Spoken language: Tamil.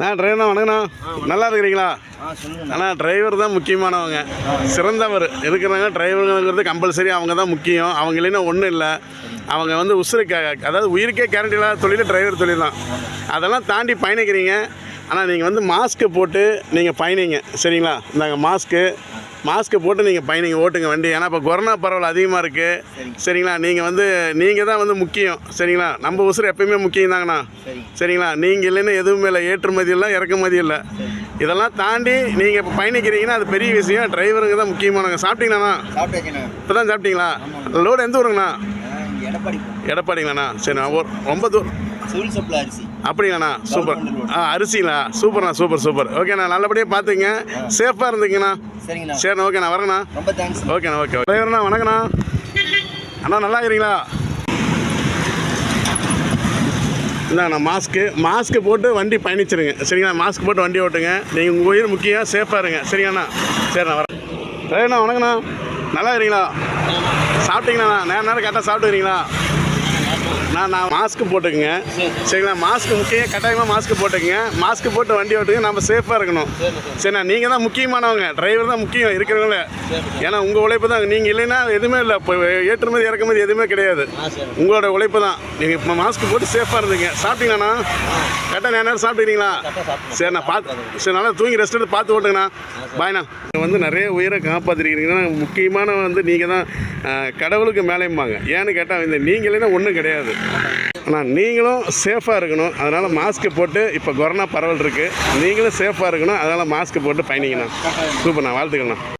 டிரைவர் தான். வணக்கண்ணா, நல்லா இருக்கிறீங்களா? ஆனால் டிரைவர் தான் முக்கியமானவங்க, சிறந்தவர் இருக்கிறாங்க. டிரைவருங்கிறது கம்பல்சரி, அவங்க தான் முக்கியம். அவங்க இல்லைன்னா ஒன்றும் இல்லை. அவங்க வந்து அதாவது உயிருக்கே கேரண்டி இல்லாத தொழில் டிரைவர் தொழில் தான். அதெல்லாம் தாண்டி பயணிக்கிறீங்க. ஆனால் நீங்கள் வந்து மாஸ்க்கு போட்டு நீங்கள் பயணிங்க, சரிங்களா? இந்தாங்க மாஸ்க்கு போட்டு நீங்கள் பயணிங்க, ஓட்டுங்க வண்டி. ஏன்னா இப்போ கொரோனா பரவல் அதிகமாக இருக்குது, சரிங்களா? நீங்கள் தான் வந்து முக்கியம், சரிங்களா? நம்ம உசுறு எப்பயுமே முக்கியம் தாங்கண்ணா, சரிங்களா? நீங்கள் இல்லைன்னா எதுவுமே இல்லை, ஏற்றுமதி இல்லை, இறக்குமதி இல்லை. இதெல்லாம் தாண்டி நீங்கள் இப்போ பயணிக்கிறீங்கன்னா அது பெரிய விஷயம். டிரைவருங்க தான் முக்கியமானவங்க. சாப்பிட்டீங்களாண்ணா? இப்போ தான் சாப்பிட்டீங்களா? லோடு எந்த ஊருங்கண்ணா? எடப்பாடிங்களாண்ணா? சரி, ரொம்ப தூரம். அப்படிங்கண்ணா, சூப்பர். அரிசிங்களா? சூப்பர்ண்ணா, சூப்பர். ஓகேண்ணா, நல்லபடியாக பார்த்துங்க, சேஃபாக இருந்துங்கண்ணா. சரிண்ணா, ஓகேண்ணா, வரேங்கண்ணா. ஓகேண்ணா, ஓகே. டிரைவர்ண்ணா வணக்கண்ணா. அண்ணா நல்லா இருக்கிறீங்களா? இந்தாங்கண்ணா மாஸ்க்கு போட்டு வண்டி பயணிச்சிருங்க, சரிங்களா? மாஸ்க் போட்டு வண்டி ஓட்டுங்க. நீங்கள் உங்கள் உயிர் முக்கியம், சேஃபாக இருங்க, சரிங்கண்ணா? சரிண்ணா, வரேன். டிரைவர்ண்ணா வணக்கண்ணா, நல்லா இருக்கிறீங்களா? சாப்பிட்டீங்கண்ணா? நேரம் கரெக்டாக சாப்பிட்டுக்கிறீங்களா? நான் மாஸ்க்கு போட்டுக்குங்க, சரிங்களா? மாஸ்க்கு முக்கியம், கட்டாயமாக மாஸ்க்கு போட்டுக்குங்க. மாஸ்க்கு போட்டு வண்டி ஓட்டுங்க, நம்ம சேஃபாக இருக்கணும், சரிண்ணா? நீங்கள் தான் முக்கியமானவங்க, டிரைவர் தான் முக்கியம் இருக்கிறவங்கள. ஏன்னா உங்கள் உழைப்பு தான். நீங்கள் இல்லைன்னா எதுவுமே இல்லை. இப்போ ஏற்றுமதி இறக்குமதி எதுவுமே கிடையாது, உங்களோட உழைப்பு தான். நீங்கள் இப்போ மாஸ்க்கு போட்டு சேஃபாக இருந்துங்க. சாப்பிட்டீங்கண்ணா? கரெக்டாக நேரம் சாப்பிட்டுக்கிறீங்களா? சரிண்ணா, சரி, நல்லா தூங்கி ரெஸ்ட் எடுத்து பார்த்து ஓட்டுங்கண்ணா. பாய்ண்ணா. வந்து நிறைய உயிரை காப்பாற்றிருக்கிறீங்கன்னா முக்கியமான வந்து நீங்கள் தான் கடவுளுக்கு மேலேம்பாங்க. ஏன்னு கேட்டால் இந்த நீங்கள் இல்லைன்னா ஒன்றும் கிடையாது. ஆனால் நீங்களும் சேஃபாக இருக்கணும். அதனால் மாஸ்க்கு போட்டு, இப்போ கொரோனா பரவல் இருக்குது, நீங்களும் சேஃபாக இருக்கணும். அதனால் மாஸ்க்கு போட்டு பயணிங்கண்ணா. சூப்பர்ண்ணா, வாழ்த்துக்கண்ணா.